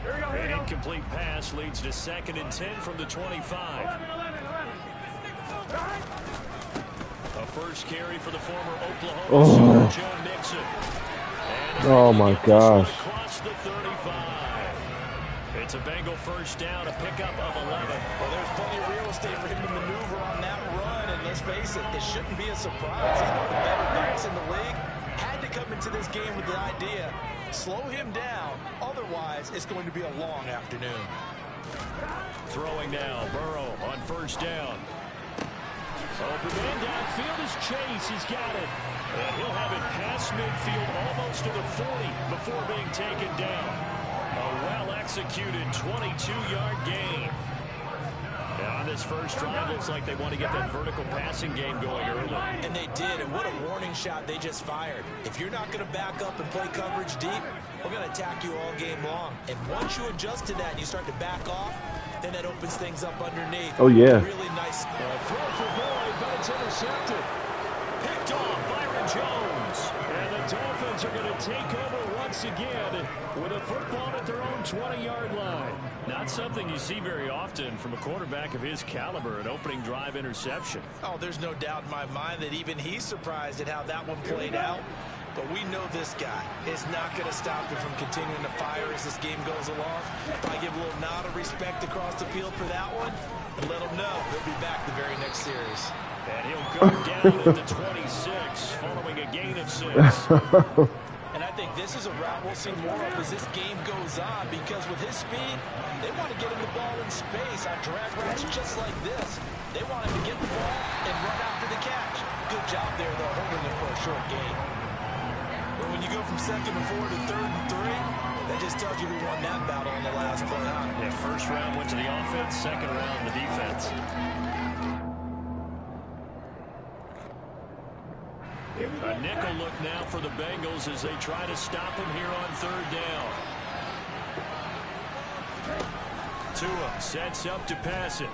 An incomplete pass leads to 2nd and 10 from the 25. A first carry for the former Oklahoma Joe Mixon. Oh my gosh. Across the 35. It's a Bengal first down, a pickup of 11. Well, there's plenty of real estate for him to maneuver on that run, and let's face it, it shouldn't be a surprise. He's one of the better backs in the league. Had to come into this game with the idea, slow him down, otherwise it's going to be a long afternoon. Throwing now, Burrow on first down. Open man downfield is Chase. He's got it. And he'll have it past midfield almost to the 40 before being taken down. A well-executed 22-yard gain. Now on this first drive, looks like they want to get that vertical passing game going early. And they did, and what a warning shot they just fired. If you're not going to back up and play coverage deep, we're going to attack you all game long. And once you adjust to that and you start to back off, then that opens things up underneath. Oh, yeah. Really nice. Throw for Boyd, but it's intercepted. Picked off Byron Jones. And the Dolphins are going to take over once again with a football at their own 20-yard line. Not something you see very often from a quarterback of his caliber, an opening drive interception. Oh, there's no doubt in my mind that even he's surprised at how that one played out. But we know this guy is not going to stop him from continuing to fire as this game goes along. Probably give a little nod of respect across the field for that one and let him know he'll be back the very next series. And he'll go down at the 26 following a gain of 6. And I think this is a route we'll see more of as this game goes on, because with his speed, they want to get him the ball in space on drag routes just like this. They want him to get the ball and run after the catch. Good job there, though, holding him for a short gain. But when you go from 2nd and 4 to 3rd and 3, that just tells you who won that battle on the last play. Yeah, first round went to the offense, second round the defense. A nickel look now for the Bengals as they try to stop him here on 3rd down. Tua sets up to pass it.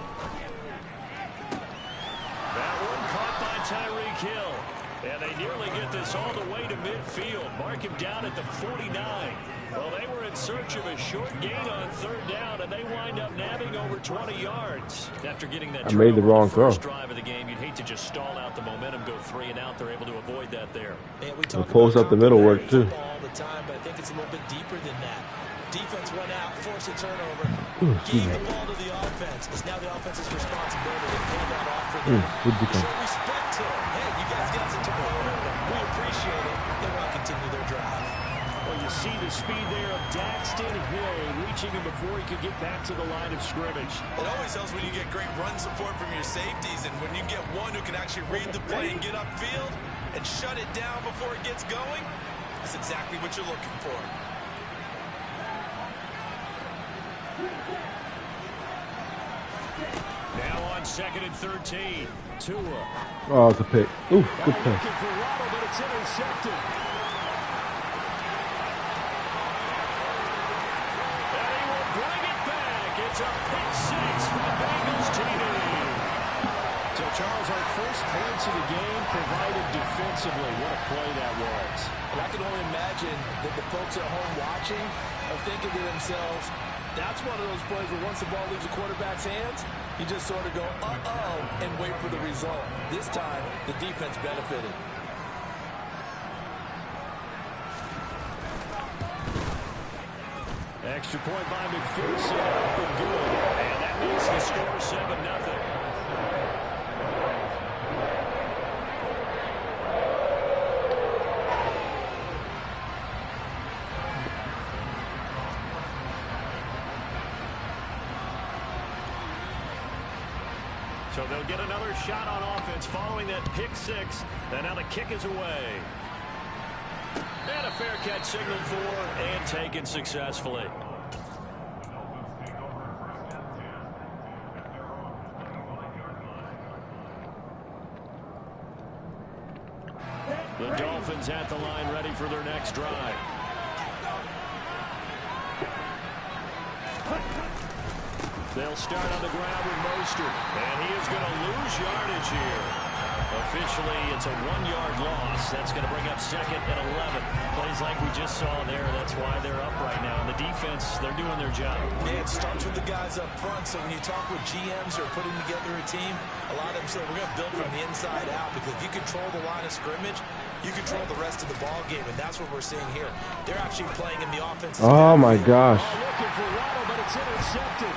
That one caught by Tyreek Hill. And they nearly get this all the way to midfield. Mark him down at the 49. Well, they were in search of a short gain on 3rd down, and they wind up nabbing over 20 yards. After getting that made the wrong throw. First drive of the game, you'd hate to just stall out the momentum, go 3 and out. They're able to avoid that there. Yeah, we talk pulls up the middle work too. All the time, but I think it's a little bit deeper than that. Defense went out, forced a turnover, gave the ball to the offense. It's now the offense's responsibility to pull that off for them. Show respect to them. Hey, you guys got some turnover. We appreciate it. They want to continue their drive. Well, you see the speed there of Daxton Hill reaching him before he could get back to the line of scrimmage. It always helps when you get great run support from your safeties, and when you get one who can actually read the play and get upfield and shut it down before it gets going, that's exactly what you're looking for. Now on 2nd and 13. Tua. Oh, it's a pick. Ooh, good pass. Looking for Waddle, but it's intercepted. And he will bring it back. It's a pick 6 for the Bengals TD. So, Charles, our first points of the game provided defensively. What a play that was. And I can only imagine that the folks at home watching are thinking to themselves, that's one of those plays where once the ball leaves the quarterback's hands, you just sort of go, uh-oh, and wait for the result. This time, the defense benefited. Extra point by McPherson, up and good. And that makes the score 7-0. So they'll get another shot on offense following that pick 6. And now the kick is away. And a fair catch signaled for and taken successfully. The Dolphins at the line ready for their next drive. They'll start on the ground with Mostert, and he is going to lose yardage here. Officially, it's a 1-yard loss. That's going to bring up 2nd and 11. Plays like we just saw there. That's why they're up right now. And the defense, they're doing their job. Yeah, it starts with the guys up front. So when you talk with GMs who are putting together a team, a lot of them say we're going to build from the inside out, because if you control the line of scrimmage, you control the rest of the ball game, and that's what we're seeing here. They're actually playing in the offense. Oh my gosh. Looking for Waddle, but it's intercepted.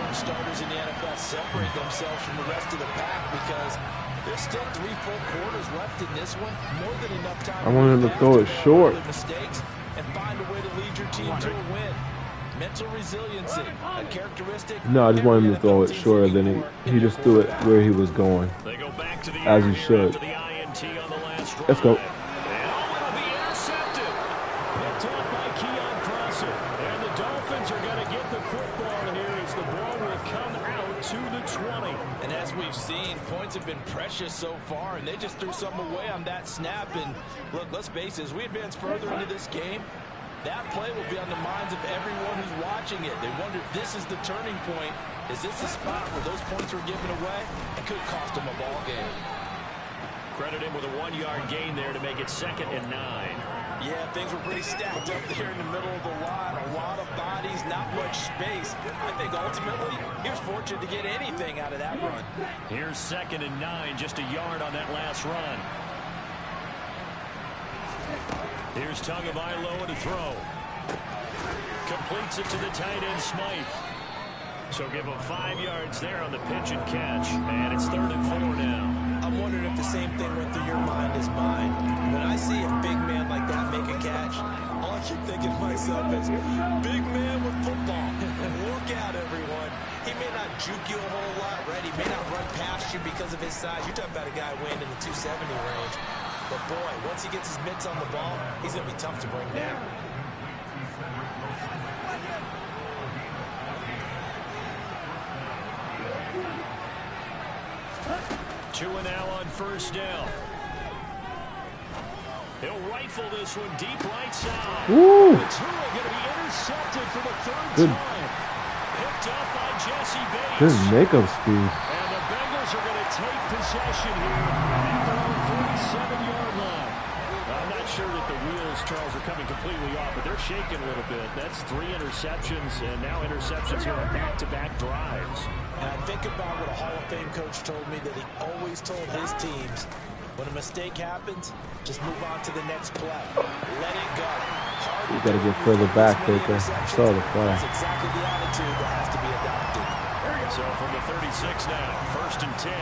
Starters in the NFL separate themselves from the rest of the pack, because there's still 3 full quarters left in this one. More than enough time. I want him to throw it short. Mistakes and find a way to lead your team to a win. Mental resiliency, a characteristic. No, I just want him to throw it shorter than he just threw it where he was going, They go back to the as he should. the INT on the last drive. Let's go. And it'll be intercepted. Picked up by Keon Prosser. And the Dolphins are going to get the football here as the ball will come out to the 20. And as we've seen, points have been precious so far, and they just threw some away on that snap. And look, let's face it, as we advance further into this game, that play will be on the minds of everyone who's watching it. They wonder if this is the turning point. Is this the spot where those points were given away? It could cost them a ball game. Credit him with a 1-yard gain there to make it 2nd and 9. Yeah, things were pretty stacked up there in the middle of the line. A lot of bodies, not much space. I think ultimately he was fortunate to get anything out of that run. Here's 2nd and 9, just a yard on that last run. Here's Tagovailoa to throw. Completes it to the tight end, Smythe. So give him 5 yards there on the pitch and catch. And it's 3rd and 4 now. I'm wondering if the same thing went through your mind as mine. When I see a big man like that make a catch, all I keep thinking to myself is, big man with football. Look out, everyone. He may not juke you a whole lot, right? He may not run past you because of his size. You're talking about a guy weighing in the 270 range. But boy, once he gets his mitts on the ball, he's going to be tough to bring down. Tua now on 1st down. He'll rifle this one deep right side. Woo! Tua going to be intercepted for the 3rd time. Picked up by Jesse Bates. Good makeup speed. And the Bengals are going to take possession here at their own 47-yard line. I'm not sure that the wheels, Charles, are coming completely off, but they're shaking a little bit. That's 3 interceptions, and now interceptions here on back-to-back drives. And I think about what a Hall of Fame coach told me, that he always told his teams, when a mistake happens, just move on to the next play. Let it go. You got to get further back, Baker. I saw the play. That's exactly the attitude that has to be adopted. So from the 36 now, 1st and 10.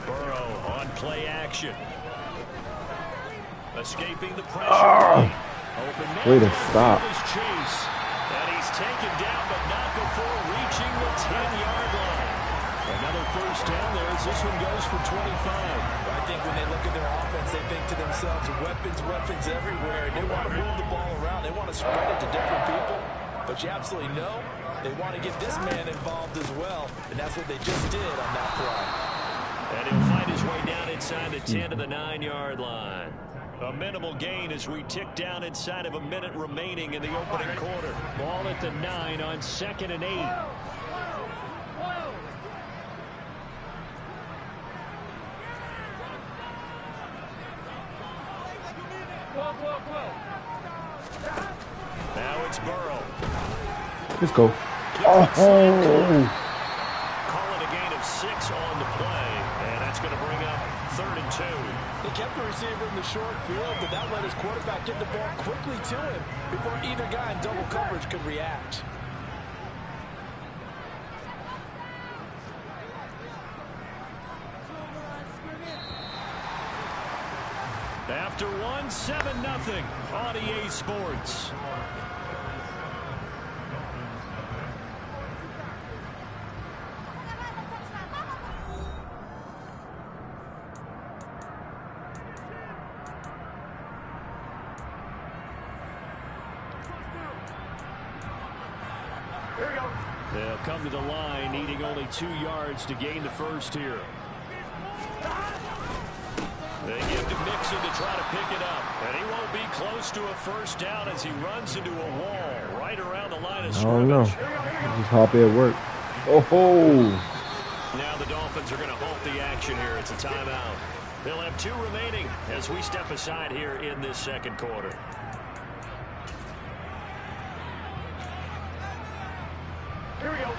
Burrow on play action. Escaping the pressure. Way to stop. Chase. And he's taken down, but not before reaching the 10-yard line. Another 1st down there as this one goes for 25. I think when they look at their offense, they think to themselves, weapons everywhere. And they want to move the ball around. They want to spread it to different people. But you absolutely know they want to get this man involved as well. And that's what they just did on that play. And he'll find his way down inside the 10 to the 9-yard line. A minimal gain as we tick down inside of a minute remaining in the opening quarter. Ball at the 9 on 2nd and 8. Now it's Burrow. Let's go. Call it a gain of 6 on the play, and that's going to bring up 3rd and 2. They kept the receiver in the short field, but that let his quarterback get the ball quickly to him before either guy in double coverage could react. After 1, 7-0 on EA Sports. They'll come to the line, needing only 2 yards to gain the 1st here. They give to Mixon to try to pick it up. And he won't be close to a first down as he runs into a wall right around the line of scrimmage. I don't know. Just happy at work. Oh! Now the Dolphins are going to halt the action here. It's a timeout. They'll have 2 remaining as we step aside here in this second quarter. Here we go.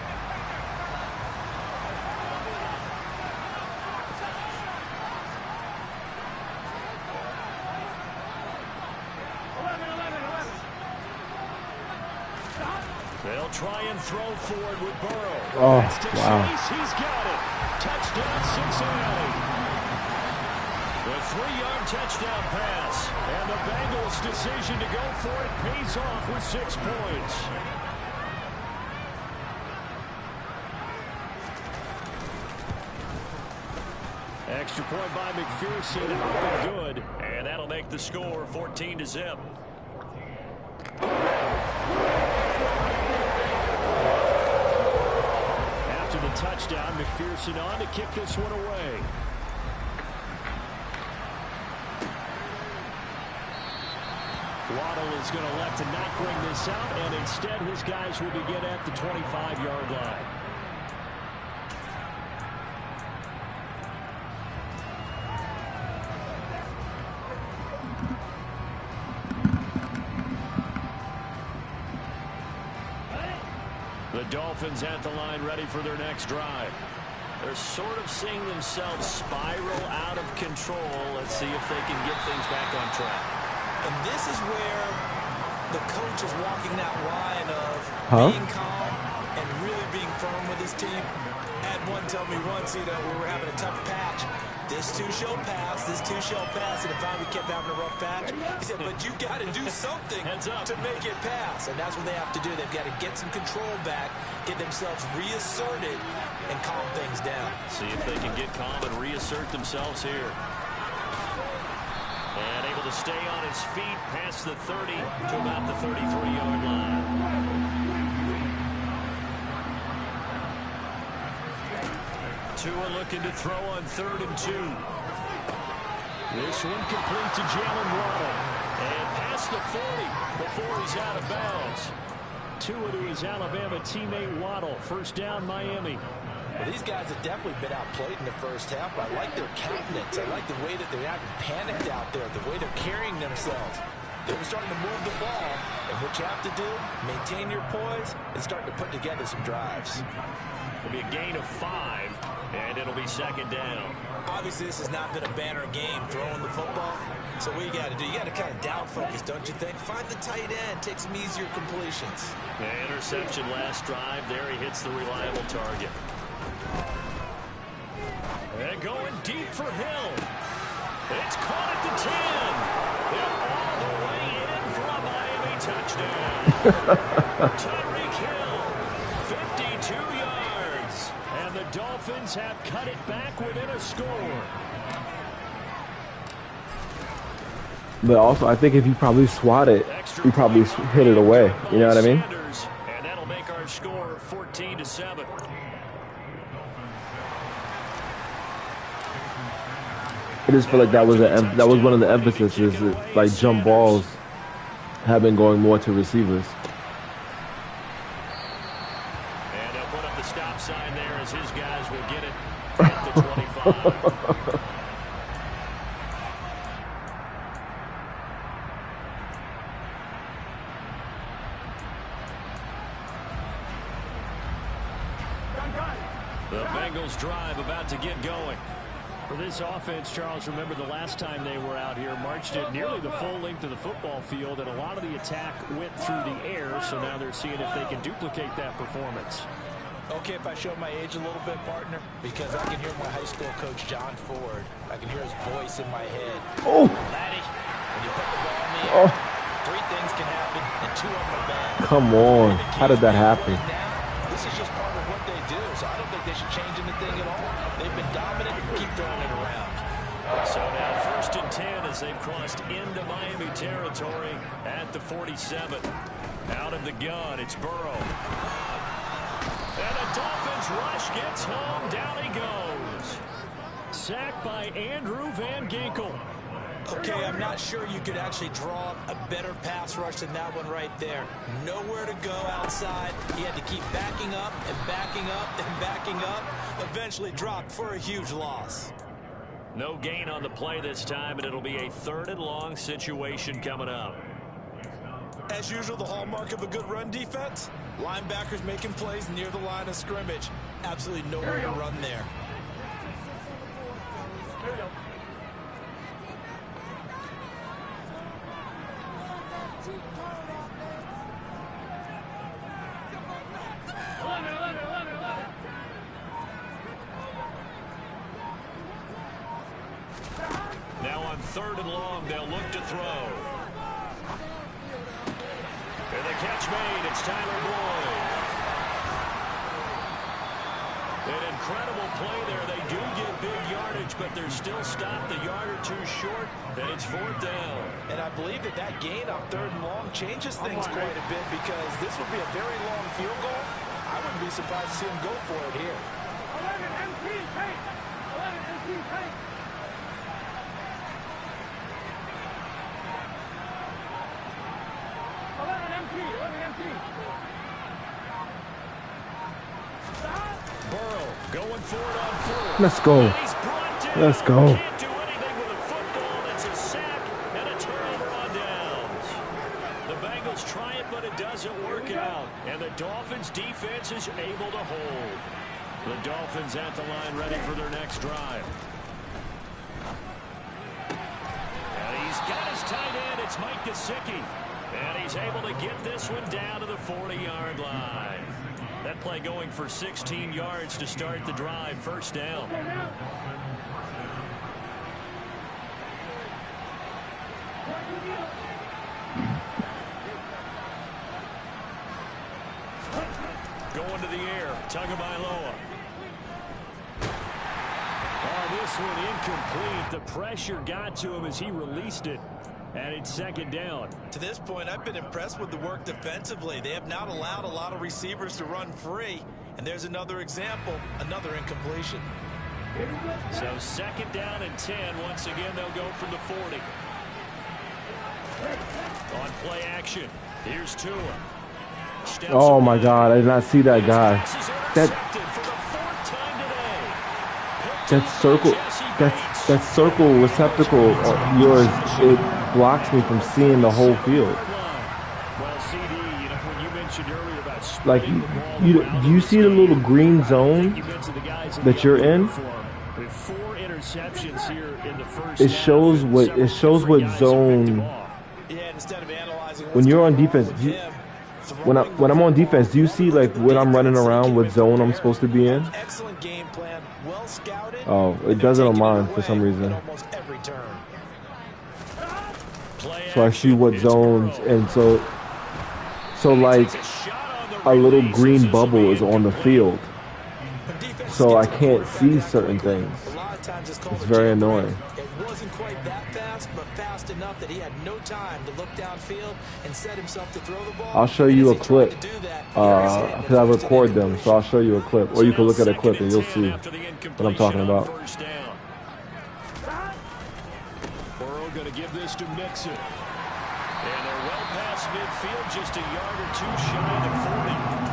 They'll try and throw forward with Burrow. Oh, wow. He's got it. Touchdown, Cincinnati. The 3-yard touchdown pass. And the Bengals' decision to go for it pays off with 6 points. Extra point by McPherson and nothing good. And that'll make the score 14-0. After the touchdown, McPherson on to kick this one away. Waddle is going to elect to not bring this out, and instead his guys will begin at the 25-yard line. The Dolphins at the line ready for their next drive. They're sort of seeing themselves spiral out of control. Let's see if they can get things back on track. And this is where the coach is walking that line of being calm and really being firm with his team. Had one tell me once, you know, we were having a tough patch. This too shall pass, this too shall pass, and if we kept having a rough patch, he said, but you got to do something to make it pass. And that's what they have to do. They've got to get some control back, get themselves reasserted, and calm things down. See if they can get calm and reassert themselves here. And able to stay on his feet past the 30 to about the 33-yard line. Tua looking to throw on 3rd and 2. This one complete to Jalen Waddle. And past the 40 before he's out of bounds. Tua to his Alabama teammate Waddle. First down, Miami. Well, these guys have definitely been outplayed in the first half. I like their countenance. I like the way that they're having panicked out there, the way they're carrying themselves. They were starting to move the ball, and what you have to do, maintain your poise and start to put together some drives. It'll be a gain of 5, and it'll be second down. Obviously, this has not been a banner game throwing the football. So what you got to do, you got to kind of down focus, don't you think? Find the tight end, take some easier completions. The interception last drive. There he hits the reliable target. And going deep for Hill. It's caught at the 10. And all the way in for a Miami touchdown. Tyreek Hill, 52 yards. And the Dolphins have cut it back within a score. But also, I think if you probably swat it, you probably hit it away. You know what I mean? And that'll make our score 14-7. I just feel like that was one of the emphasis is that, like, jump balls have been going more to receivers. And he'll put up the stop sign there as his guys will get it at the 25. The Bengals drive about to get going. For this offense, Charles, remember the last time they were out here, marched it nearly the full length of the football field, and a lot of the attack went through the air, so now they're seeing if they can duplicate that performance. Okay, if I show my age a little bit, partner, because I can hear my high school coach, John Ford. I can hear his voice in my head. Oh! Laddie, when you put the ball in the air, 3 things can happen, and 2 of them are bad. Come on. How did that happen? This is just part of what they do, so I don't think they should change anything at all. They've been dominant and keep throwing it around. So now 1st and 10 as they've crossed into Miami territory at the 47. Out of the gun, it's Burrow. And the Dolphins rush gets home. Down he goes. sack by Andrew Van Ginkel. Okay, I'm not sure you could actually draw a better pass rush than that one right there. Nowhere to go outside. He had to keep backing up and backing up and backing up. Eventually dropped for a huge loss. No gain on the play this time, and it'll be a 3rd and long situation coming up. As usual, the hallmark of a good run defense, linebackers making plays near the line of scrimmage. Absolutely nowhere to run there. Now on 3rd and long, they'll look to throw. And the catch made. It's Tyler Boyd. An incredible play there. They do get big yardage, but they're still stopped a yard or two short, and it's 4th down. And I believe that gain on 3rd and long changes things quite a bit, because this would be a very long field goal. I wouldn't be surprised to see him go for it here. 11 MP, take. 11 MP, take. Burrow going for it on 4th. Let's go. Let's go. Can't do anything with a football. That's a sack and a turnover on downs. The Bengals try it, but it doesn't work out. And the Dolphins defense is able to hold. The Dolphins at the line ready for their next drive. And he's got his tight end. It's Mike Gesicki. And he's able to get this one down to the 40-yard line. That play going for 16 yards to start the drive. 1st down. Going to the air. Tagovailoa. Oh, this one incomplete. The pressure got to him as he released it. And it's 2nd down. To this point, I've been impressed with the work defensively. They have not allowed a lot of receivers to run free. And there's another example, another incompletion. So 2nd down and 10. Once again, they'll go from the 40. On play action, here's Tua. Oh my God, I did not see that guy. That circle receptacle of yours, it blocks me from seeing the whole field. Well, CD, when you mentioned earlier about like do you see the little green zone that you're in? With 4 interceptions here in the first it shows what zone. When you're on defense, when I'm on defense, do you see like when I'm running around what zone I'm supposed to be in? Excellent game plan, well scouted. Oh, it doesn't on mine for some reason. So I see what zones, and so like a little green bubble is on the field, so I can't see certain things. It's very annoying. It wasn't quite that fast, but fast enough that he had no time to look downfield and set himself to throw the ball. I'll show you a clip because I record them, so I'll show you a clip, or you can look at a clip and you'll see what I'm talking about. Burrow going to give this to Mixon. And they're well past midfield, just a yard or two shy of 40.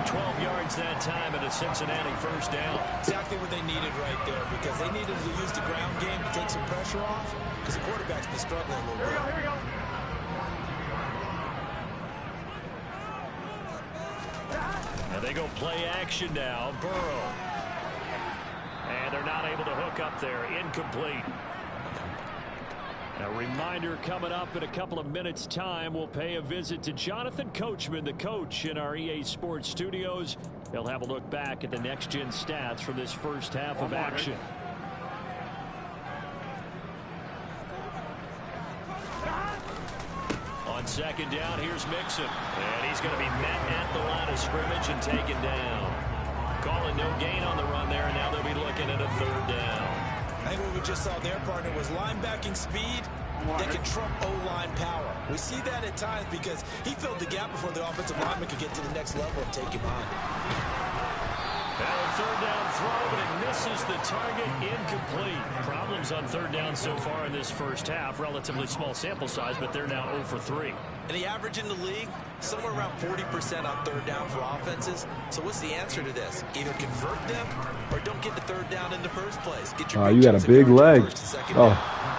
12 yards that time and a Cincinnati 1st down. Exactly what they needed right there, because they needed to use the ground game to take some pressure off, because the quarterback's been struggling a little bit. Here we go. And they go play action now. Burrow. And they're not able to hook up there. Incomplete. A reminder, coming up in a couple of minutes' time, we'll pay a visit to Jonathan Coachman, the coach in our EA Sports studios. He'll have a look back at the next-gen stats from this first half of action. On 2nd down, here's Mixon. And he's going to be met at the line of scrimmage and taken down. Calling no gain on the run there, and now they'll be looking at a 3rd down. I think what we just saw there, partner, was linebacking speed that can trump O-line power. We see that at times because he filled the gap before the offensive lineman could get to the next level and take him on. Third down throw, but it misses the target, incomplete. Problems on third down so far in this first half. Relatively small sample size, but they're now 0 for 3. And the average in the league, somewhere around 40% on third down for offenses. So what's the answer to this? Either convert them or don't get the third down in the first place. Get your you got a big leg. Oh.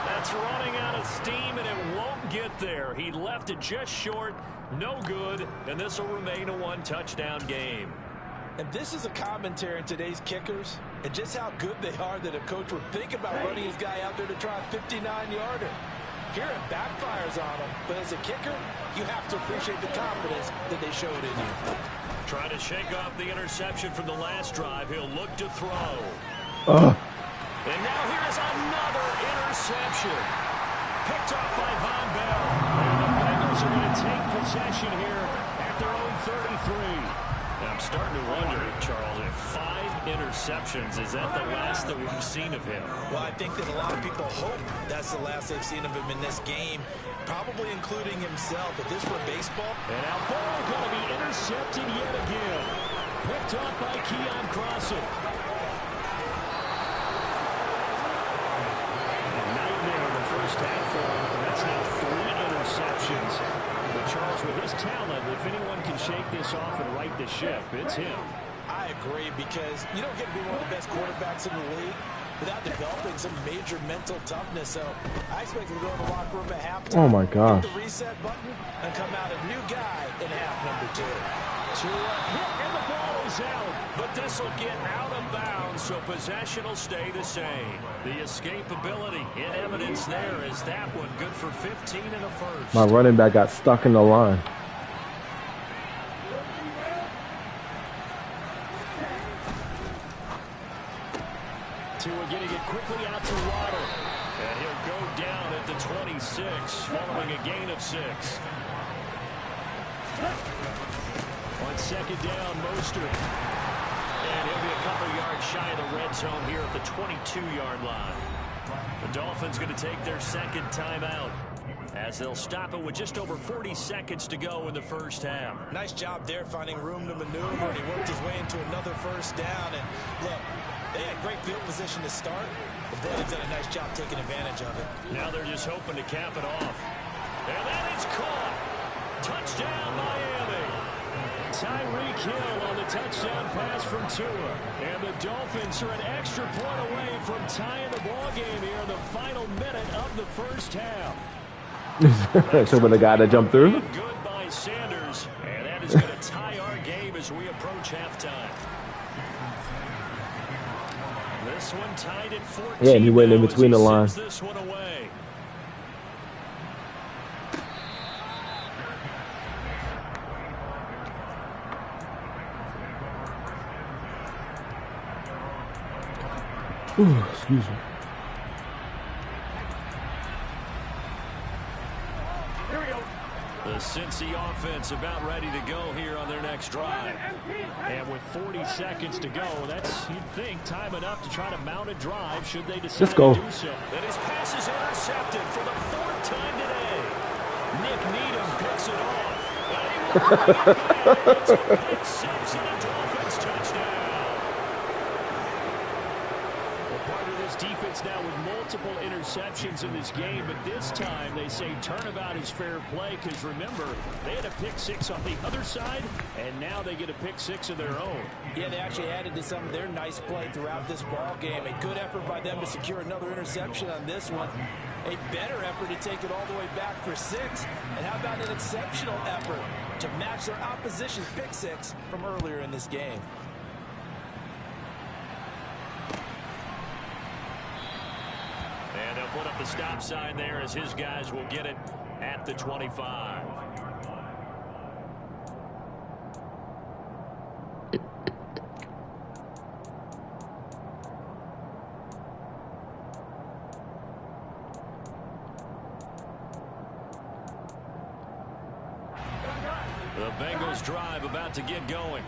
That's running out of steam, and it won't get there. He left it just short. No good, and this will remain a one-touchdown game. And this is a commentary in today's kickers and just how good they are that a coach would think about running his guy out there to try a 59-yarder. Here it backfires on him, but as a kicker, you have to appreciate the confidence that they showed in you. Trying to shake off the interception from the last drive. He'll look to throw. And now here is another interception. Picked off by Von Bell. And the Bengals are going to take possession here at their own 33. Now I'm starting to wonder, Charles, if 5 interceptions, is that the last that we've seen of him? Well, I think that a lot of people hope that's the last they've seen of him in this game, probably including himself. If this were baseball. And now Burrow going to be intercepted yet again. Picked off by Keon Crossen. Nightmare in the first half for him. That's now 3 interceptions. But Charles, with his talent, if anyone can shake this off and right the ship, it's him. I agree, because you don't get to be one of the best quarterbacks in the league without developing some major mental toughness. So I expect him to go in the locker room at halftime. Oh my gosh. Hit the reset button and come out a new guy in half number 2. And the ball is out, but this will get out of bounds, so possession will stay the same. The escapability in evidence there is that one good for 15 and a first. My running back got stuck in the line. Tua getting it quickly out to Waddle. And he'll go down at the 26, following a gain of 6. On second down, Mostert. And he'll be a couple yards shy of the red zone here at the 22-yard line. The Dolphins going to take their second timeout as they'll stop it with just over 40 seconds to go in the first half. Nice job there finding room to maneuver, and he worked his way into another first down. And look, they had great field position to start, but Brady's done a nice job taking advantage of it. Now they're just hoping to cap it off. And that is caught. Touchdown, Miami. Tyreek Hill on the touchdown pass from Tua. And the Dolphins are an extra point away from tying the ball game here in the final minute of the first half. So with the guy that jumped through? Good by Sanders. And that is going to tie our game as we approach halftime. This one tied at 14. Yeah, and he went in between the line. This one away. Ooh, excuse me. Here we go. The Cincy offense about ready to go here on their next drive. And with 40 seconds to go, that's, you'd think, time enough to try to mount a drive should they decide to do so. And his pass is intercepted for the 4th time today. Nick Needham picks it off. It's a pick 6 and a Dolphins touchdown. Defense now with multiple interceptions in this game, but this time they say turnabout is fair play because remember, they had a pick 6 on the other side, and now they get a pick 6 of their own. Yeah, they actually added to some of their nice play throughout this ball game. A good effort by them to secure another interception on this one. A better effort to take it all the way back for 6. And how about an exceptional effort to match their opposition's pick 6 from earlier in this game. And they'll put up the stop sign there as his guys will get it at the 25. The Bengals drive about to get going.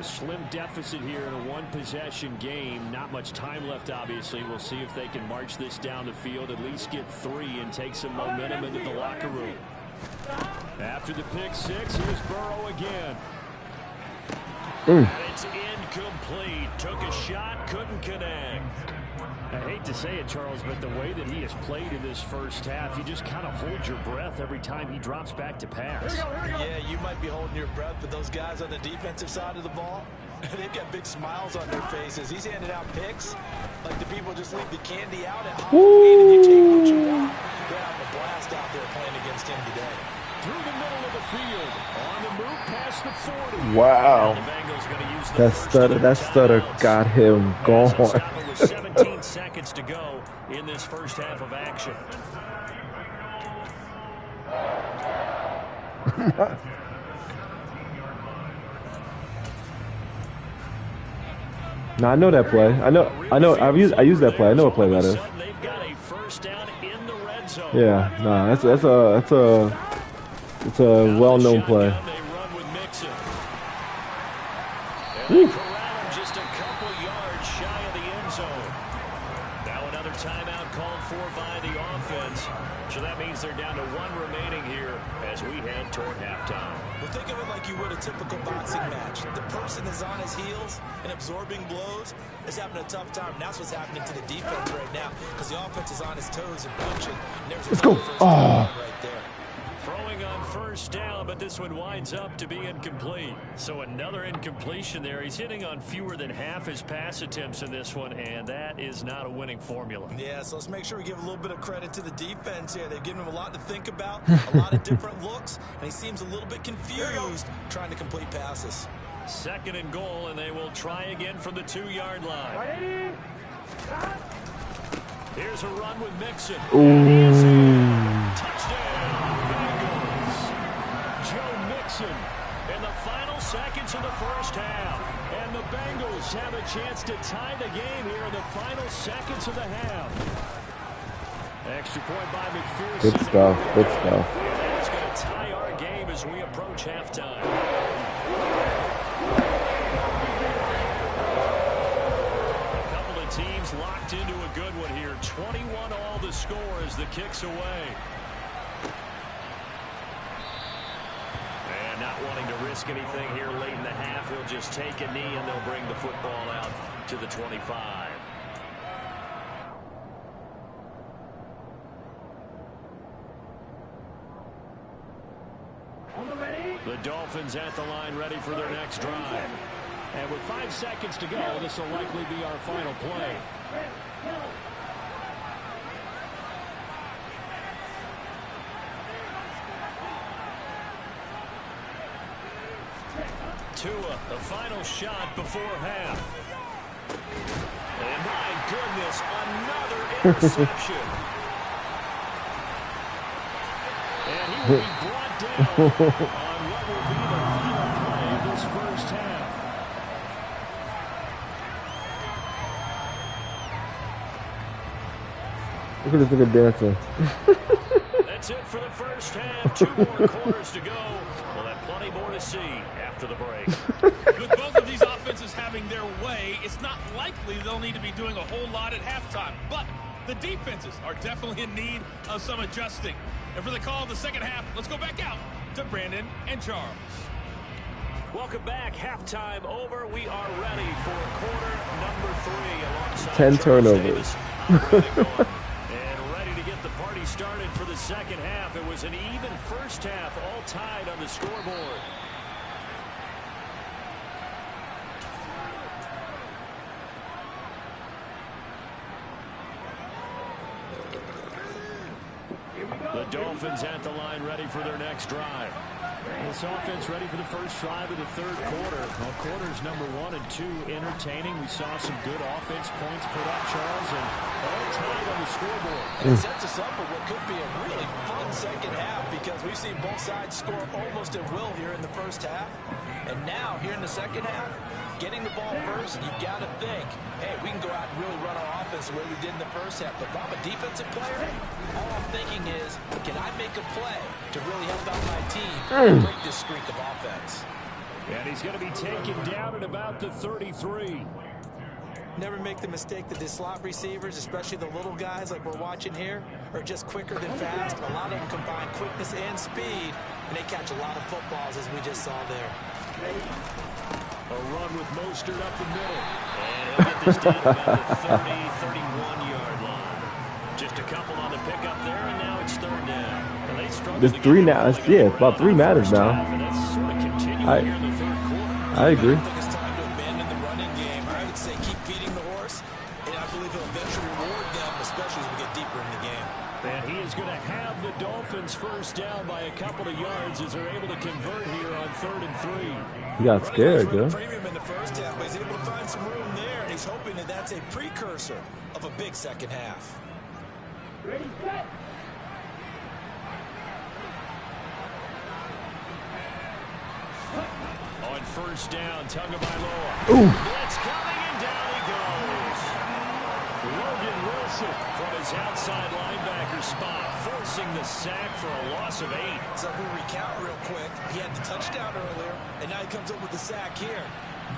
A slim deficit here in a one-possession game. Not much time left, obviously. We'll see if they can march this down the field, at least get 3 and take some momentum into the locker room. After the pick 6, here's Burrow again. And it's Incomplete. Took a shot, couldn't connect. I hate to say it, Charles, but the way that he has played in this first half, you just kind of hold your breath every time he drops back to pass. Yeah, you might be holding your breath, but those guys on the defensive side of the ball, they've got big smiles on their faces. He's handing out picks like the people just leave the candy out at Halloween and you take what you want. They're having a blast out there playing against him today. Through the middle of the field, on the move past the 40. Wow. The Bengals going to use the That stutter got him gone. With 17 seconds to go in this first half of action. No, I know that play. I know. I use that play. I know what play that is. They've got a first down in the red zone. Yeah, no, it's a well-known play. They run with Mixon. And they corral him just a couple yards shy of the end zone. Now another timeout called for by the offense. So that means they're down to one remaining here as we head toward halftime. Well, think of it like you would a typical boxing match. The person is on his heels and absorbing blows is having a tough time. And that's what's happening to the defense right now because the offense is on his toes and punching. And Let's go. Oh. Right there. Throwing on first down, but this one winds up to be incomplete. So another incompletion there. He's hitting on fewer than half his pass attempts in this one, and that is not a winning formula. Yeah, so let's make sure we give a little bit of credit to the defense here. They've given him a lot to think about, a lot of different looks, and he seems a little bit confused trying to complete passes. Second and goal, and they will try again from the 2-yard line. Here's a run with Mixon. Touchdown, Bengals. Joe Mixon in the final seconds of the first half. And the Bengals have a chance to tie the game here in the final seconds of the half. Extra point by McPherson. Good stuff. Good stuff. And that's going to tie our game as we approach halftime. Teams locked into a good one here. 21 all the score as the kick's away. And not wanting to risk anything here late in the half, he'll just take a knee and they'll bring the football out to the 25. The Dolphins at the line ready for their next drive. And with 5 seconds to go, this will likely be our final play. Tua, the final shot before half. And my goodness, another interception. And he will be brought down on what will be the final play of this first half. Look at this nigga dancing. That's it for the first half. 2 more quarters to go. We'll have plenty more to see after the break. With both of these offenses having their way, it's not likely they'll need to be doing a whole lot at halftime. But the defenses are definitely in need of some adjusting. And for the call of the second half, let's go back out to Brandon and Charles. Welcome back. Halftime over. We are ready for quarter number 3 alongside 10 Charles turnovers. Davis. The party started for the second half. It was an even first half, all tied on the scoreboard. The Dolphins at the line ready for their next drive. This offense ready for the first drive of the third quarter. Well, quarters number 1 and 2 entertaining. We saw some good offense points put up, Charles, and all tied on the scoreboard. And it sets us up for what could be a really fun second half because we've seen both sides score almost at will here in the first half. And now, here in the second half, getting the ball first, you've got to think, hey, we can go out and really run our offense the way we did in the first half. But if I'm a defensive player, all I'm thinking is, can I make a play to really help out my team and break this streak of offense? And he's going to be taken down at about the 33. Never make the mistake that the slot receivers, especially the little guys like we're watching here, are just quicker than fast. A lot of them combine quickness and speed, and they catch a lot of footballs, as we just saw there. A run with Mostert up the middle. And he'll get this down about the 30, 31-yard line. Just a couple on the pickup there, and now it's third down. And they There's 3 now. Yeah, about 3 matters now. I agree. I think it's time to abandon the running game. I would say keep feeding the horse, and I believe he'll eventually reward them, especially as we get deeper in the game. And he is going to have the Dolphins first down by a couple of yards as they're able to convert here on 3rd and 3. He got scared, yeah. yo. Premium in the first half, but he's able to find some room there, and he's hoping that that's a precursor of a big second half. Ready, set. On first down, Tagovailoa. Ooh. Blitz coming, and down he goes. Logan Wilson from his outside linebacker spot, forcing the sack for a loss of 8. So we'll recount real quick. He had the touchdown earlier, and now he comes up with the sack here.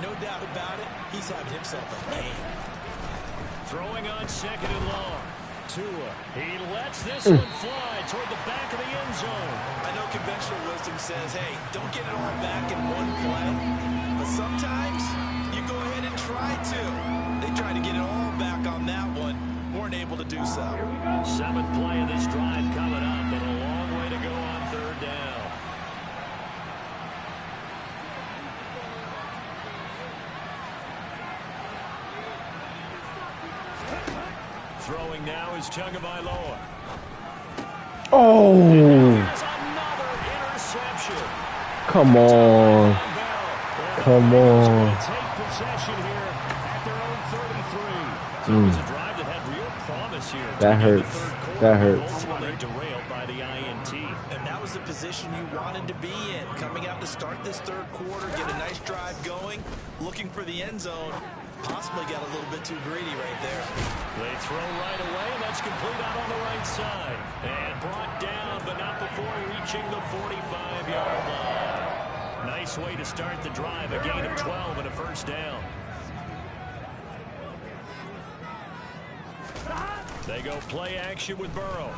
No doubt about it, he's having himself a game. Throwing on 2nd and long. Tua, he lets this one fly toward the back of the end zone. I know conventional wisdom says, hey, don't get it all back in one play. But sometimes you go ahead and try to. They tried to get it all back on that one. Weren't able to do so. 7th play of this drive coming up, and a long way to go on 3rd down. Throwing now is Tagovailoa. Oh. There's another interception. Come on. Come on. Take possession here at their own 33. So it was a drive that had real promise here. That hurts. That hurts. Ultimately derailed by the INT. And that was the position you wanted to be in. Coming out to start this 3rd quarter, get a nice drive going, looking for the end zone. Possibly got a little bit too greedy right there. They throw right away, and that's complete out on the right side. And brought down, but not before reaching the 45-yard line. Nice way to start the drive, a gain of 12 and a first down. They go play action with Burrow.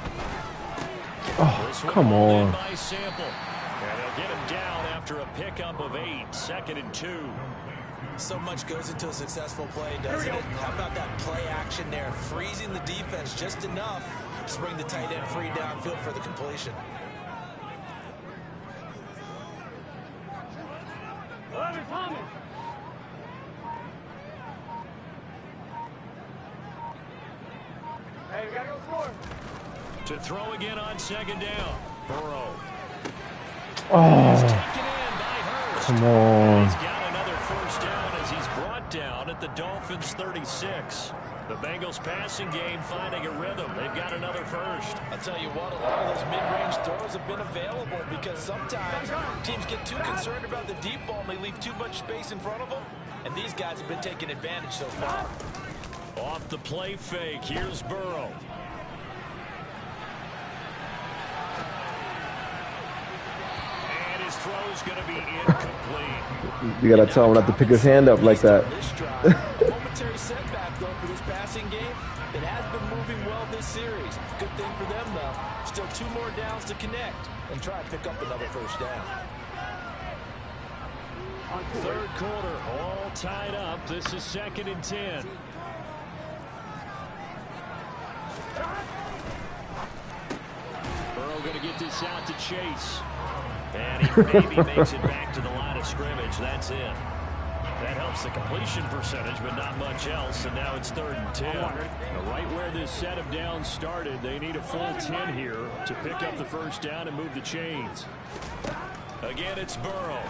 Oh, come on. By Sample. And they'll get him down after a pickup of 8, 2nd and 2. So much goes into a successful play, doesn't it? How about that play action there? Freezing the defense just enough to bring the tight end free downfield for the completion. Thomas. Hey, we gotta go score. To throw again on 2nd down. Burrow. Oh, Taken in by Hurst. come on. He's got another first down as he's brought down at the Dolphins' 36. The Bengals passing game finding a rhythm. They've got another first. I'll tell you what, a lot of those mid-range throws have been available because sometimes teams get too concerned about the deep ball and they leave too much space in front of them. And these guys have been taking advantage so far. Off the play fake, here's Burrow. And his throw's going to be incomplete. You gotta tell him not to pick his hand up like that. A momentary setback, though, for this passing game. It has been moving well this series. Good thing for them, though. Still 2 more downs to connect and try to pick up another first down. 3rd quarter, all tied up. This is 2nd and 10. Burrow going to get this out to Chase. And he maybe makes it back to the line of scrimmage. That's it. That helps the completion percentage, but not much else. And now it's 3rd and 10. Right where this set of downs started, they need a full 10 here to pick up the first down and move the chains. Again, it's Burrow.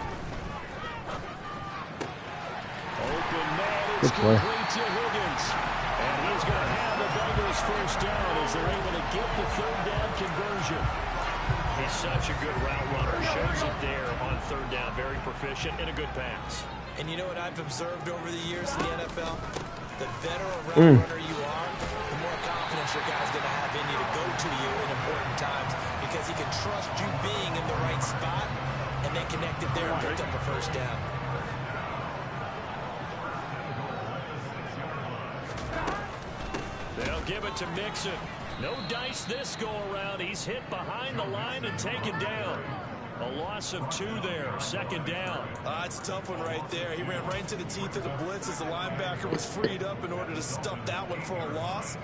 Open man, it's complete to Higgins. And he's going to have the Bengals first down as they're able to get the 3rd down conversion. He's such a good route runner. Shows it there on 3rd down. Very proficient and a good pass. And you know what I've observed over the years in the NFL? The better a route runner you are, the more confidence your guy's going to have in you to go to you in important times because he can trust you being in the right spot and then connected there and picked up a first down. They'll give it to Mixon. No dice this go around. He's hit behind the line and taken down. A loss of 2 there. 2nd down. It's a tough one right there. He ran right into the teeth of the blitz as the linebacker was freed up in order to stuff that one for a loss.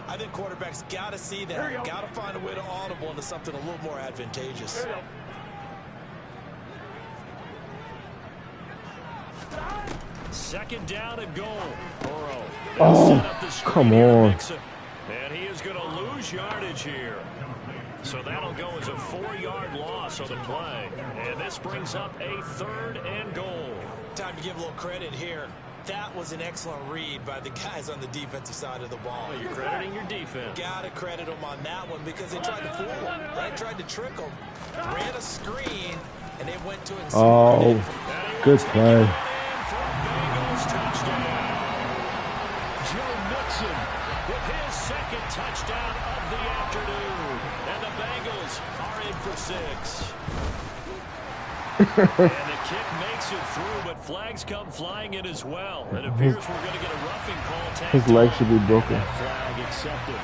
I think quarterbacks got to see that. Got to find a way to audible into something a little more advantageous. 2nd down and goal. Burrow. Oh, come on. And he is going to lose yardage here. So that'll go as a 4-yard loss on the play. And this brings up a 3rd and goal. Time to give a little credit here. That was an excellent read by the guys on the defensive side of the ball. Well, you're crediting your defense. Got to credit them on that one because they tried to fool him, right? Tried to trick him. Ran a screen, and they went to inside. Oh, good play. Bengals touchdown. Joe Mixon with his 2nd touchdown of the afternoon. And the Bengals are in for 6. And the kick makes it through, but flags come flying in as well. It appears we're going to get a roughing call. His leg should be broken. That flag accepted.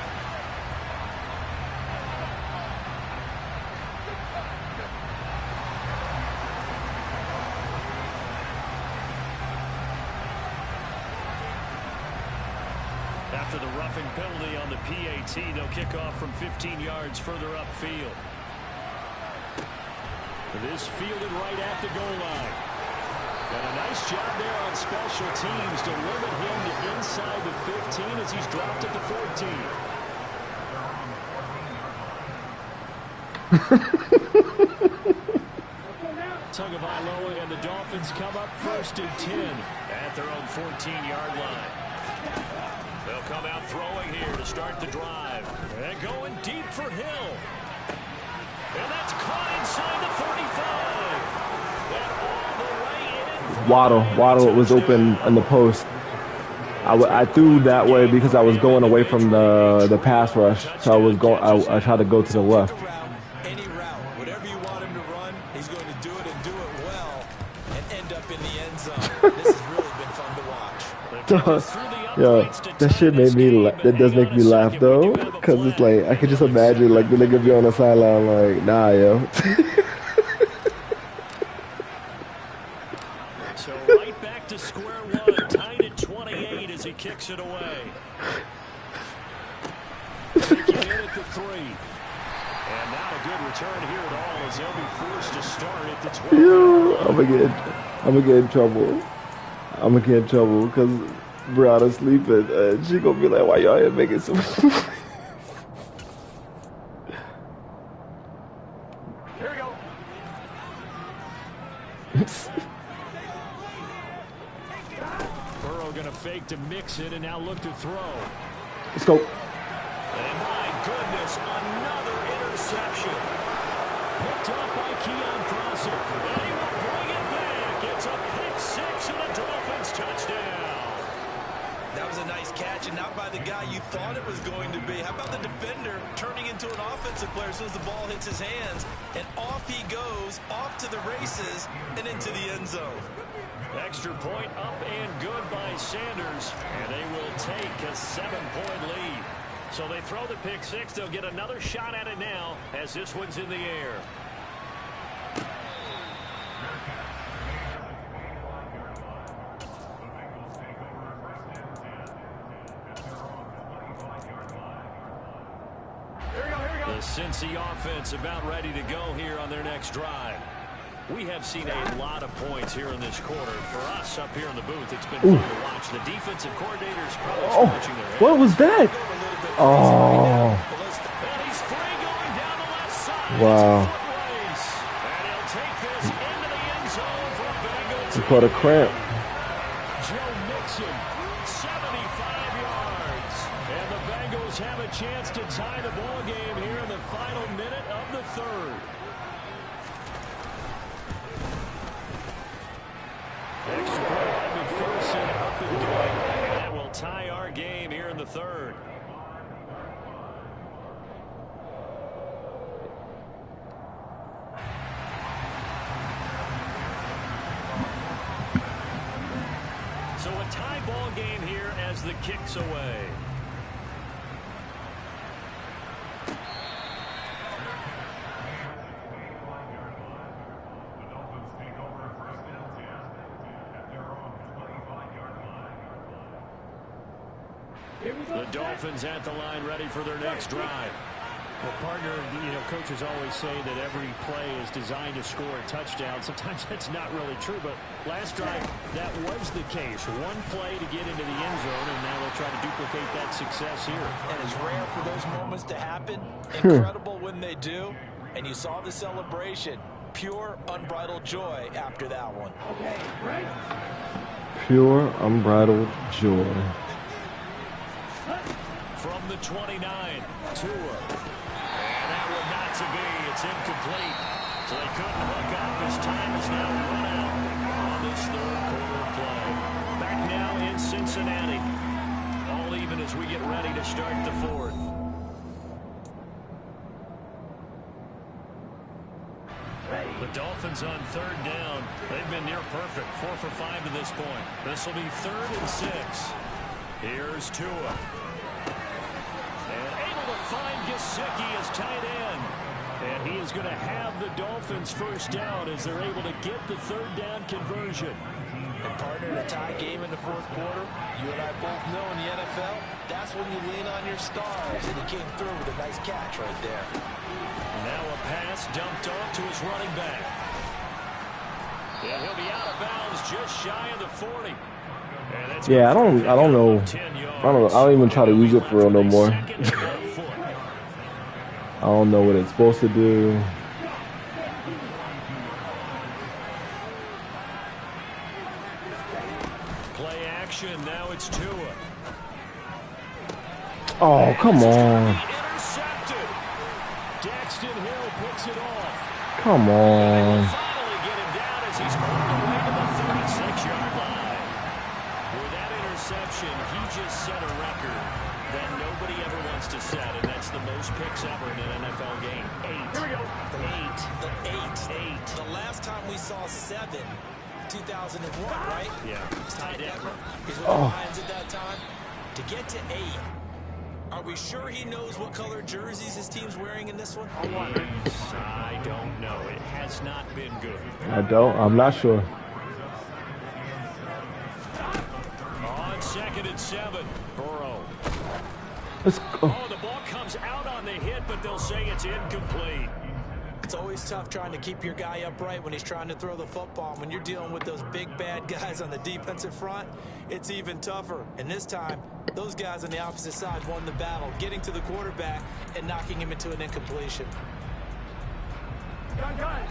After the roughing penalty on the PAT, they'll kick off from 15 yards further upfield. This fielded right at the goal line. And a nice job there on special teams to limit him to inside the 15 as he's dropped at the 14. Tagovailoa and the Dolphins come up 1st and 10 at their own 14-yard line. They'll come out throwing here to start the drive. And going deep for Hill. And that's caught inside the 35. Waddle was open in the post. I threw that way because I was going away from the pass rush. So I tried to go to the left. Any route, whatever you want him to run, he's going to do it and do it well and end up in the end zone. This has really been fun to watch. Yeah, that shit made me. That does make me laugh though, cause it's like I could just imagine like the nigga be on the sideline like, nah, yo. So right back to square one, tied at 28 as he kicks it away. Taking in at the 3, and not a good return here at all as they'll be forced to start at the 12. Yo, I'm gonna get in trouble. I'm gonna get in trouble because Brianna's sleeping. She gonna be like, why y'all here making so much noise? Here we go. Burrow gonna fake to mix it and now look to throw. Let's go. And my goodness, another interception. Picked up by Keon Crossett. And he will bring it back. It's a pick 6 and a Dolphins touchdown. That was a nice catch, and not by the guy you thought it was going to be. How about the defender turning into an offensive player as soon as the ball hits his hands, and off he goes, off to the races, and into the end zone. Extra point up and good by Sanders, and they will take a 7-point lead. So they throw the pick 6. They'll get another shot at it now as this one's in the air. The Cincy offense about ready to go here on their next drive. We have seen a lot of points here in this quarter. For us up here in the booth, it's been fun to watch. The defensive coordinators probably scratching their heads. What was that? Oh. And he's free going down the left side. Wow. And he'll take this into the end zone for Bengals. He caught a cramp. Joe Mixon, 75 yards. And the Bengals have a chance to tie the ball game here in the final minute of the 3rd. Extra point by McPherson up and good. That will tie our game here in the 3rd. So a tie ball game here as the kick's away. The Dolphins at the line, ready for their next drive. Well, partner, coaches always say that every play is designed to score a touchdown. Sometimes that's not really true, but last drive, that was the case. One play to get into the end zone, and now they'll try to duplicate that success here. And it's rare for those moments to happen. Incredible when they do. And you saw the celebration. Pure, unbridled joy after that one. Pure, unbridled joy. From the 29, Tua. And that one not to be. It's incomplete. So they couldn't hook up. His time is now run out on this third quarter play. Back now in Cincinnati. All even as we get ready to start the fourth. The Dolphins on third down. They've been near perfect. 4 for 5 to this point. This will be 3rd and 6. Here's Tua. And able to find Gesicki as tight end. And he is going to have the Dolphins first down as they're able to get the third down conversion. And partner, in a tie game in the fourth quarter, you and I both know in the NFL, that's when you lean on your stars. And he came through with a nice catch right there. Now a pass dumped off to his running back. And he'll be out of bounds just shy of the 40. Yeah, I don't know. I don't even try to use it for real no more. I don't know what it's supposed to do. Play action. Now it's Tua. Oh, come on. Intercepted. Daxton Hill picks it off. Come on. Finally get him down as he's on the way to the 36-yard line. With that interception, he just set a record that nobody ever wants to set, and that's the most picks ever in an NFL game. 8. Here we go. Eight. The last time we saw 7, 2001, right? Yeah. Ty Detmer. He's with the Oh. Lions at that time. To get to 8, are we sure he knows what color jerseys his team's wearing in this one? I don't know. It has not been good. I'm not sure. On 2nd and 7, Burrow. Let's go. Oh, the ball comes out on the hit, but they'll say it's incomplete. It's always tough trying to keep your guy upright when he's trying to throw the football. When you're dealing with those big, bad guys on the defensive front, it's even tougher. And this time, those guys on the opposite side won the battle, getting to the quarterback and knocking him into an incompletion.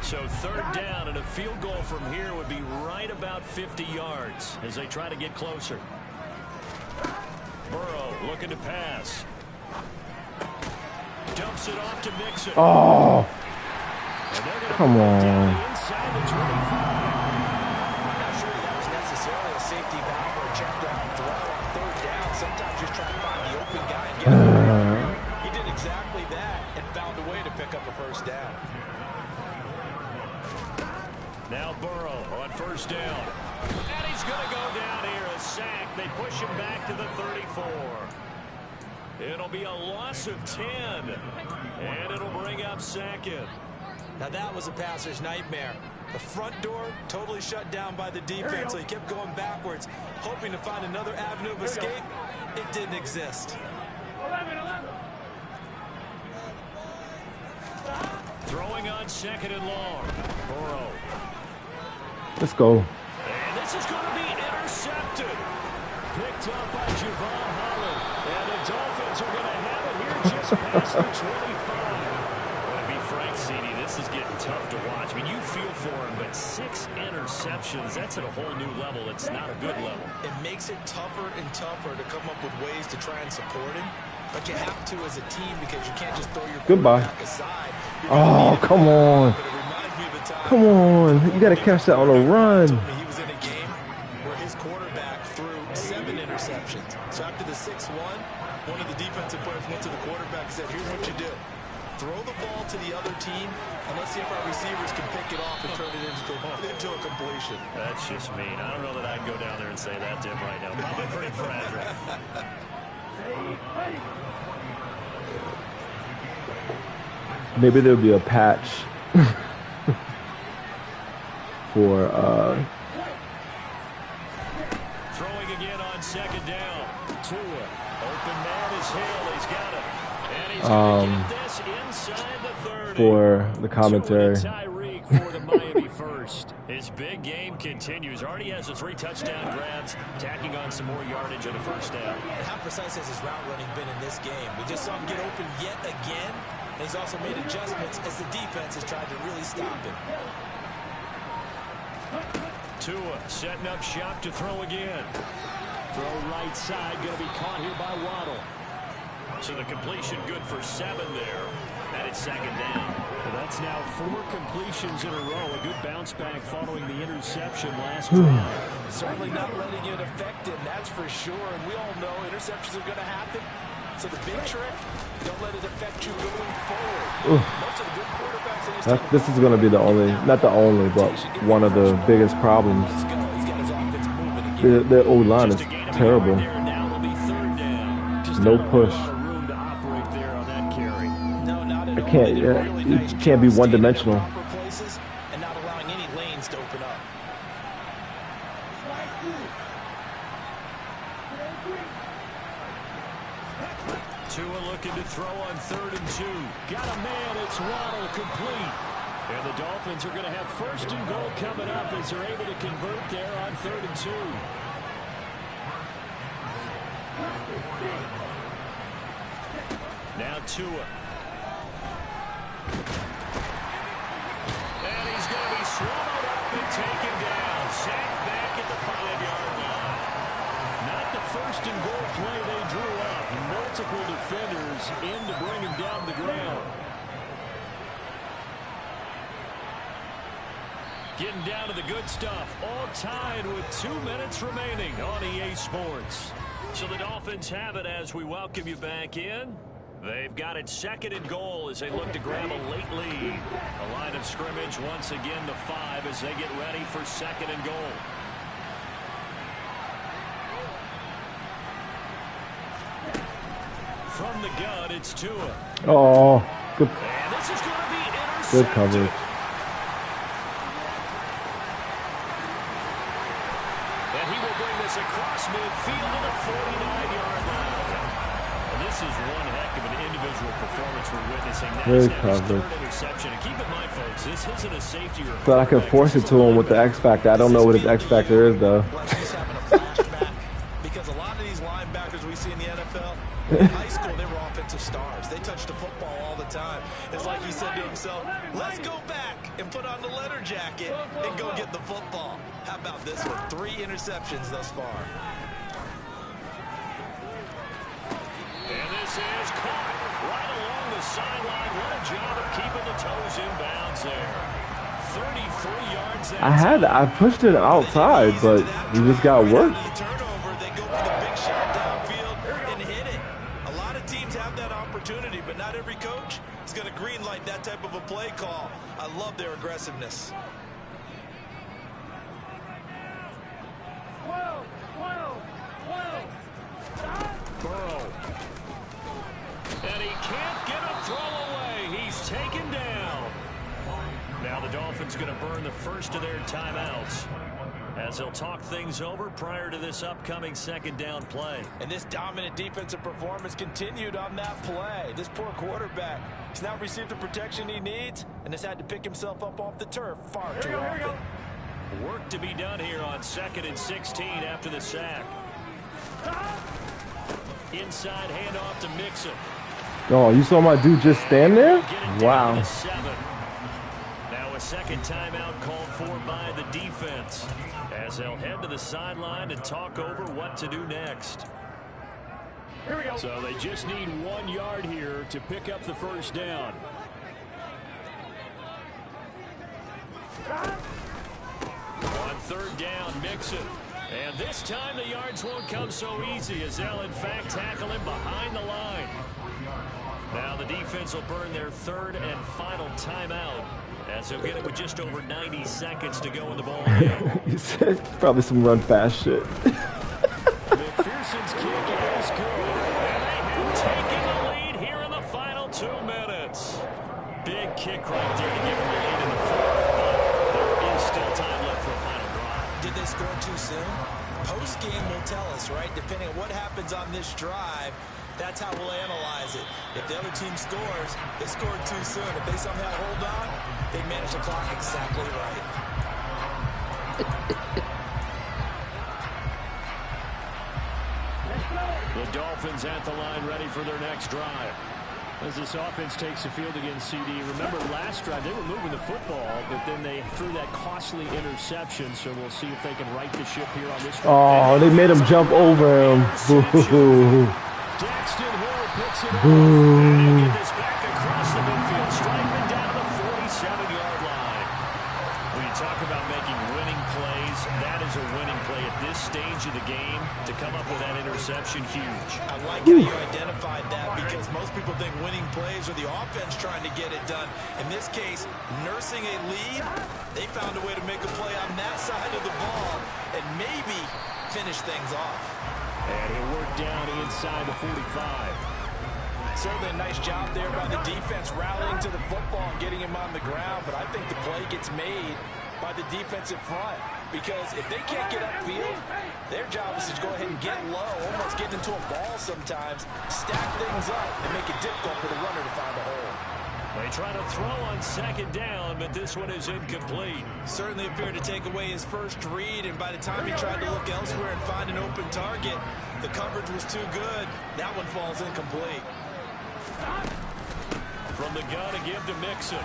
So 3rd down and a field goal from here would be right about 50 yards as they try to get closer. Burrow looking to pass. Dumps it off to Mixon. Oh, And they're gonna come put it down on. inside the 25. Not sure that was necessarily a safety valve or a check down throw on 3rd down. Sometimes just try to find the open guy and get him. He did exactly that and found a way to pick up a first down. Now Burrow on 1st down. And he's going to go down here, a sack. They push him back to the 34. It'll be a loss of 10. And it'll bring up 2nd. Now that was a passer's nightmare. The front door totally shut down by the defense, so he kept going backwards, hoping to find another avenue of escape. It didn't exist. 11. Throwing on 2nd and long. Burrow. Let's go. And this is going to be intercepted. Picked up by Javon Holland. And the Dolphins are going to have it here just past the 25. Well, to be frank, CD, this is getting tough to watch. I mean, you feel for him, but 6 interceptions, that's at a whole new level. It's not a good level. It makes it tougher and tougher to come up with ways to try and support him. But you have to as a team because you can't just throw your quarterback aside. Oh, come on. But it reminds me of a time. Come on. You got to catch that on a run. Told me he was in a game where his quarterback threw 7 interceptions. So after the 6-1, one of the defensive players went to the quarterback and said, here's what you do. Throw the ball to the other team, and let's see if our receivers can pick it off and turn it into a completion. That's just mean. I don't know that I'd go down there and say that to him right now. Probably pretty fragile. Maybe there'll be a patch for Throwing again on second down. Tua. Open man is Hill. He's got it. And he's going to get this inside the 30. For the commentary. Tyreek for the Miami first. His big game continues. Already has the 3 touchdown grabs, tacking on some more yardage on a first down. And how precise has his route running been in this game? We just saw him get open yet again. And he's also made adjustments as the defense has tried to really stop him. Tua setting up shop to throw again. Throw right side, going to be caught here by Waddle. So the completion good for 7 there. And it's second down. Well, that's now 4 completions in a row. A good bounce back following the interception last drive. Certainly not letting it affect him, that's for sure. And we all know interceptions are going to happen. So the big trick, don't let it affect you going forward. Most of the good quarterbacks This is going to be the only, not the only, but one of the biggest problems. The O-line is terrible. No push. It can't be one-dimensional. And not allowing any lanes to open up. Tua looking to throw on 3rd and 2. Got a man, it's Waddle, complete. And the Dolphins are going to have 1st and goal coming up as they're able to convert there on 3rd and 2. Now Tua. And he's going to be swallowed up and taken down. Sacked back at the 5-yard line. Not the 1st and goal play they drew up. Multiple defenders in to bring him down to the ground. Getting down to the good stuff. All tied with 2 minutes remaining on EA Sports. So the Dolphins have it as we welcome you back in. They've got it 2nd and goal as they look to grab a late lead. A line of scrimmage once again the 5 as they get ready for 2nd and goal. From the gun, it's Tua. Oh, good. And this is going to be intercepted. Good coverage. And he will bring this across midfield to the 49-yard line. And this is one heck of an individual performance we're witnessing. That is now his 3rd interception. And keep in mind, folks, this isn't a safety or But I could force it to him with the X Factor. I don't know what his X Factor is, though. He's having a flashback because a lot of these linebackers we see in the NFL, in high school, they were offensive stars. They touched the football all the time. It's like he said to himself, let's go back and put on the leather jacket and go get the football. How about this one? 3 interceptions thus far. And this is caught right along the sideline. What a job of keeping the toes in bounds there. 33 yards. I pushed it outside, but we just got worked. Turnover, they go for the big shot downfield and hit it. A lot of teams have that opportunity, but not every coach is going to green light that type of a play call. I love their aggressiveness. 12. Burrow. And he can't get a throw away. He's taken down. Now the Dolphins going to burn the first of their timeouts as they'll talk things over prior to this upcoming 2nd down play. And this dominant defensive performance continued on that play. This poor quarterback has not received the protection he needs and has had to pick himself up off the turf far too often. Work to be done here on 2nd and 16 after the sack. Inside handoff to Mixon. Oh, you saw my dude just stand there? Wow. Now a 2nd timeout called for by the defense as they'll head to the sideline and talk over what to do next. Here we go. So they just need 1 yard here to pick up the 1st down. On 3rd down, Mixon. And this time the yards won't come so easy as they'll in fact tackle him behind the line. Now the defense will burn their 3rd and final timeout as they'll get it with just over 90 seconds to go in the ball game. He said probably some run fast shit. McPherson's kick is good. And they have taken the lead here in the final 2 minutes. Big kick right there to give them the lead in the 4th. But there is still time left for a final drive. Did they score too soon? this game will tell us, right? Depending on what happens on this drive, that's how we'll analyze it. If the other team scores, they scored too soon. If they somehow hold on, they manage the clock exactly right. The Dolphins at the line, ready for their next drive. As this offense takes the field against CD, remember last drive they were moving the football, but then they threw that costly interception, so we'll see if they can right the ship here on this drive. Oh, they made him jump over him. Daxton Hill picks it up. And he'll get this back across the midfield, striking down to the 47-yard line. When you talk about making winning plays, that is a winning play at this stage of the game. To come up with that interception, huge. I like how you identified that, because most people think winning plays are the offense trying to get it done. In this case, nursing a lead, they found a way to make a play on that side of the ball and maybe finish things off. And he'll work down inside the 45. Certainly a nice job there by the defense rallying to the football and getting him on the ground, but I think the play gets made by the defensive front, because if they can't get upfield, their job is to go ahead and get low, almost get into a ball sometimes, stack things up, and make it difficult for the runner to find a hole. They try to throw on second down, but this one is incomplete. Certainly appeared to take away his first read, and by the time he tried to look elsewhere and find an open target, the coverage was too good. That one falls incomplete. From the gun to give to Mixon.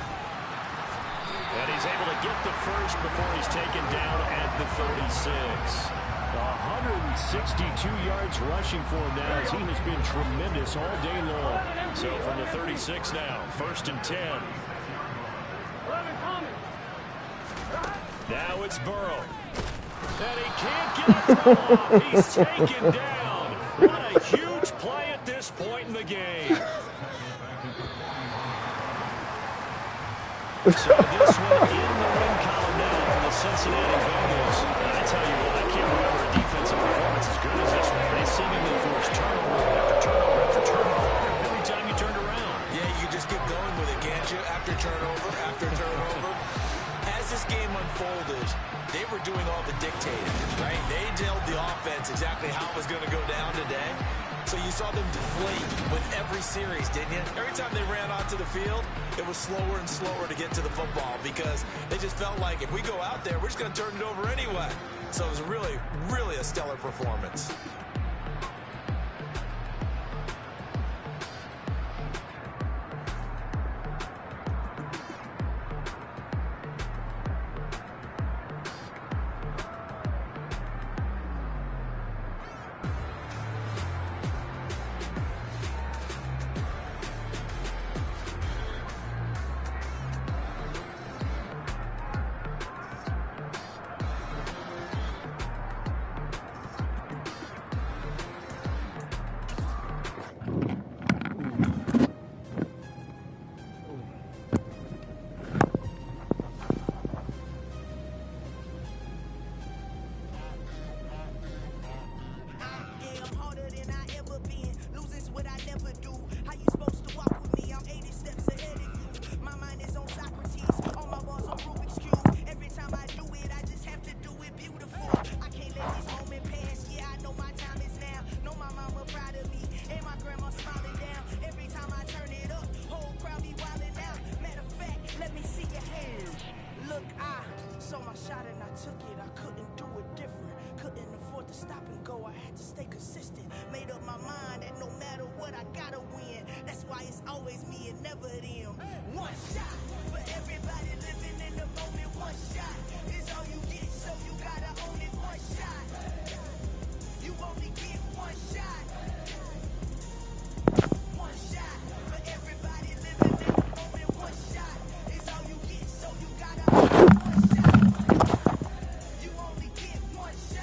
And he's able to get the first before he's taken down at the 36. 162 yards rushing for him now, as he has been tremendous all day long. So from the 36 now, 1st and 10. Now it's Burrow. And he can't get a throw off. He's taken down. What a huge play at this point in the game. So this one in the win column now for the Cincinnati Bengals. I tell you what, I can't remember a defensive performance as good as this one. They seemingly forced turnover after turnover after turnover every time you turned around. Yeah, you just keep going with it, can't you? After turnover. As this game unfolded, they were doing all the dictating, right? They told the offense exactly how it was going to go down today. So you saw them deflate with every series, didn't you? Every time they ran onto the field, it was slower and slower to get to the football, because they just felt like if we go out there, we're just going to turn it over anyway. So it was really, really a stellar performance. Stop and go, I had to stay consistent. Made up my mind that no matter what, I gotta win. That's why it's always me and never them. One shot.